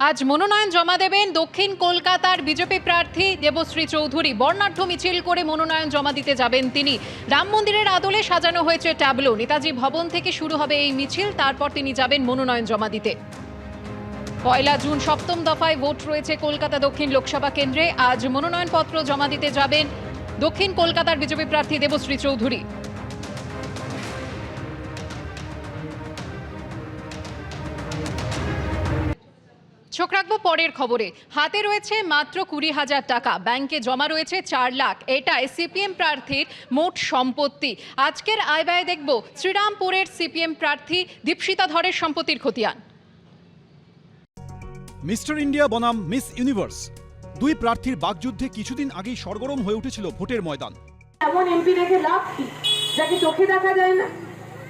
আজ মনোনয়ন জমা দেবেন দক্ষিণ কলকাতার বিজেপি প্রার্থী দেবশ্রী চৌধুরী। বর্ণাঢ্য মিছিল করে মনোনয়ন জমা দিতে যাবেন তিনি। রাম মন্দিরের আদলে সাজানো হয়েছে ট্যাবলো। নেতাজি ভবন থেকে শুরু হবে এই মিছিল, তারপর তিনি যাবেন মনোনয়ন জমা দিতে। 1 জুন সপ্তম দফায় ভোট রয়েছে কলকাতা দক্ষিণ লোকসভা কেন্দ্রে। আজ মনোনয়নপত্র জমা দিতে যাবেন দক্ষিণ কলকাতার বিজেপি প্রার্থী দেবশ্রী চৌধুরী। চোখ রাখবো পরের খবরে। হাতে রয়েছে মাত্র 20,000 টাকা, ব্যাংকে জমা রয়েছে 4 লাখ। এটাই সিপিএম প্রার্থীর মোট সম্পত্তি। আজকের আয় ব্যয় দেখব শ্রীরামপুরের সিপিএম প্রার্থী দীপশিতা ধরের সম্পত্তির খতিয়ান। মিস্টার ইন্ডিয়া বনাম মিস ইউনিভার্স, দুই প্রার্থীর বাকযুদ্ধে কিছুদিন আগেই সরগরম হয়ে উঠেছিল ভোটের ময়দান। এমন এমপি দেখে লাভ কি, যাকে চোখে দেখা যায় না?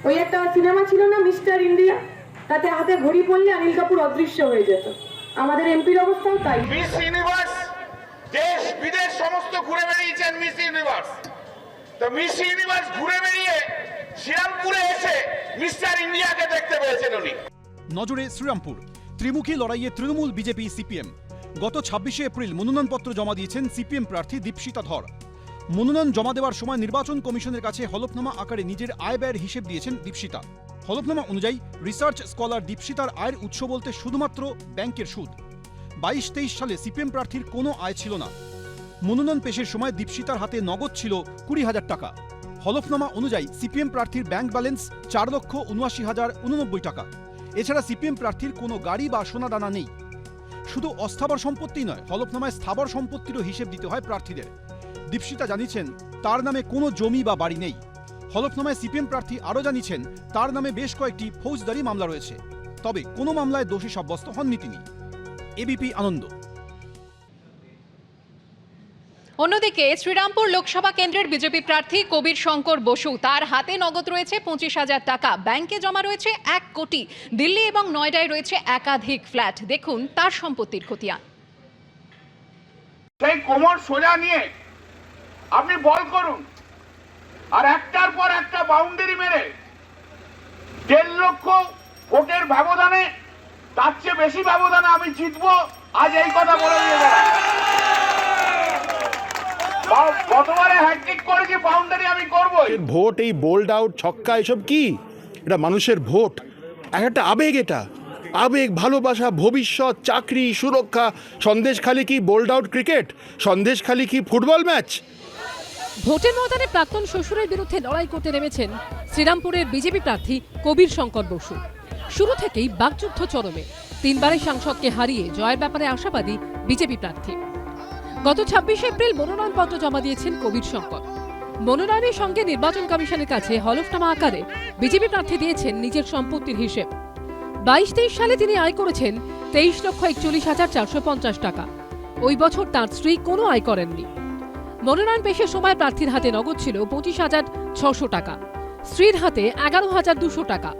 ওই একটা সিনেমা ছিল না মিস্টার ইন্ডিয়া, তাতে হাতে ঘড়ি পড়লে অনিল কাপুর অদৃশ্য হয়ে যেত। আমাদের এমপির অবস্থাও তাই। মিস ইউনিভার্স দেশ বিদেশ সমস্ত ঘুরে বেরিয়েছেন মিস ইউনিভার্স। তো মিস ইউনিভার্স ঘুরে বেরিয়ে শ্রীরামপুরে এসে মিস্টার ইন্ডিয়াকে দেখতে পেয়েছেন উনি। নজরে শ্রীরামপুর, ত্রিমুখী লড়াইয়ে তৃণমূল, বিজেপি, সিপিএম। গত 26শে এপ্রিল মনোনয়নপত্র জমা দিয়েছেন সিপিএম প্রার্থী দীপশিতা ধর। মনোনয়ন জমা দেওয়ার সময় নির্বাচন কমিশনের কাছে হলফনামা আকারে নিজের আয় ব্যয়ের হিসেব দিয়েছেন দীপশিতা। হলফনামা অনুযায়ী রিসার্চ স্কলার দীপশিতার আয়ের উৎস বলতে শুধুমাত্র ব্যাংকের সুদ। 22-23 সালে সিপিএম প্রার্থীর কোনো আয় ছিল না। মনোনয়ন পেশের সময় দীপশিতার হাতে নগদ ছিল 20,000 টাকা। হলফনামা অনুযায়ী সিপিএম প্রার্থীর ব্যাংক ব্যালেন্স 4,79,089 টাকা। এছাড়া সিপিএম প্রার্থীর কোনো গাড়ি বা সোনাদানা নেই। শুধু অস্থাবর সম্পত্তি নয়, হলফনামায় স্থাবর সম্পত্তিরও হিসেব দিতে হয় প্রার্থীদের। দীপশিতা জানিয়েছেন তার নামে কোনো জমি বা বাড়ি নেই। হলফনামায় সিপিএম প্রার্থী আরও জানিয়েছেন তার নামে বেশ কয়েকটি ফৌজদারি মামলা রয়েছে, তবে কোনো মামলায় দোষী সাব্যস্ত হননি তিনি। এবিপি আনন্দ। অন্যদিকে শ্রীরামপুর লোকসভা কেন্দ্রের বিজেপি প্রার্থী কবির শঙ্কর বসু, তার হাতে নগদ রয়েছে 25,000 টাকা, ব্যাংকে জমা রয়েছে 1 কোটি। দিল্লি এবং নয়ডায় রয়েছে একাধিক ফ্ল্যাট। দেখুন তার সম্পত্তির খতিয়ান। সেই কোমর সোজা নিয়ে আপনি বল করুন, আর একটার পর একটা বাউন্ডারি মেরে 1.5 লক্ষ ভোটের ব্যবধানে, তার চেয়ে বেশি ব্যবধানে আমি জিতবো, আজ এই কথা বলে দিয়ে গেলাম। গতবারে হ্যাট্রিক করেছি, বাউন্ডারি আমি করবো। ভোট, এই বোল্ড আউট, ছক্কা, এসব কি? এটা মানুষের ভোট, একটা আবেগ। এটা আবেগ, ভালোবাসা, ভবিষ্যৎ, চাকরি, সুরক্ষা। সন্দেশখালি কি বোল্ড আউট ক্রিকেট? সন্দেশখালি কি ফুটবল ম্যাচ? ভোটের ময়দানে প্রাক্তন শ্বশুরের বিরুদ্ধে লড়াই করতে নেমেছেন শ্রীরামপুরের বিজেপি প্রার্থী কবির শঙ্কর বসু। শুরু থেকেই বাকযুদ্ধ চরমে। 3 বারের সাংসদকে হারিয়ে জয়ের ব্যাপারে আশাবাদী বিজেপি প্রার্থী। গত 26শে এপ্রিল মনোনয়নপত্র জমা দিয়েছেন কবির শঙ্কর। মনোনয়নের সঙ্গে নির্বাচন কমিশনের কাছে হলফনামা আকারে বিজেপি প্রার্থী দিয়েছেন নিজের সম্পত্তির হিসেব। 22-23 সালে তিনি আয় করেছেন 23,41,450 টাকা। ওই বছর তাঁর স্ত্রী কোনো আয় করেননি। মনোনয়ন পেশের সময় প্রার্থীর হাতে নগদ ছিল 25,600 টাকা, স্ত্রীর হাতে 11,200 টাকা।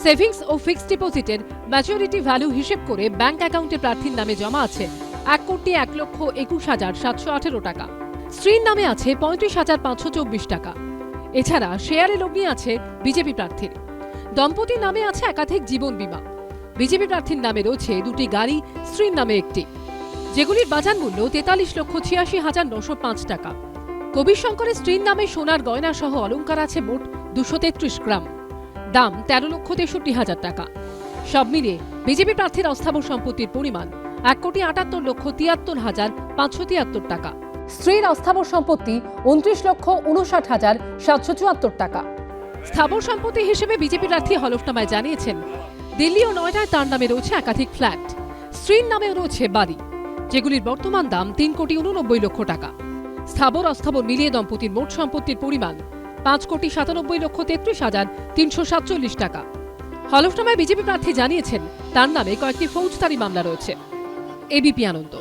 সেভিংস ও ফিক্সড ডিপোজিটের ম্যাচুরিটি ভ্যালু হিসেব করে ব্যাংক অ্যাকাউন্টে প্রার্থীর নামে জমা আছে 1,01,21,718 টাকা। স্ত্রীর নামে আছে 35,524 টাকা। এছাড়া শেয়ারে লগ্নি আছে বিজেপি প্রার্থীর। দম্পতির নামে আছে একাধিক জীবন বীমা। বিজেপি প্রার্থীর নামে রয়েছে 2টি গাড়ি, স্ত্রীর নামে একটি, যেগুলির বাজার মূল্য 43,86,905 টাকা। কবির শঙ্করের স্ত্রীর নামে সোনার গয়না সহ অলংকার আছে মোট 233 গ্রাম, দাম 13,63,000 টাকা। সব মিলিয়ে বিজেপি প্রার্থীর অস্থাবর সম্পত্তির পরিমাণ 1,78,73,573 টাকা। স্ত্রীর অস্থাবর সম্পত্তি 29,59,774 টাকা। স্থাবর সম্পত্তি হিসেবে বিজেপি প্রার্থী হলফনামায় জানিয়েছেন দিল্লি ও নয়ডায় তার নামে রয়েছে একাধিক ফ্ল্যাট, স্ত্রীর নামেও রয়েছে বাড়ি, যেগুলির বর্তমান দাম 3,89,00,000 টাকা। স্থাবর অস্থাবর মিলিয়ে দম্পতির মোট সম্পত্তির পরিমাণ 5,97,33,347 টাকা। হলফনামায় বিজেপি প্রার্থী জানিয়েছেন তার নামে কয়েকটি ফৌজদারি মামলা রয়েছে। এবিপি আনন্দ।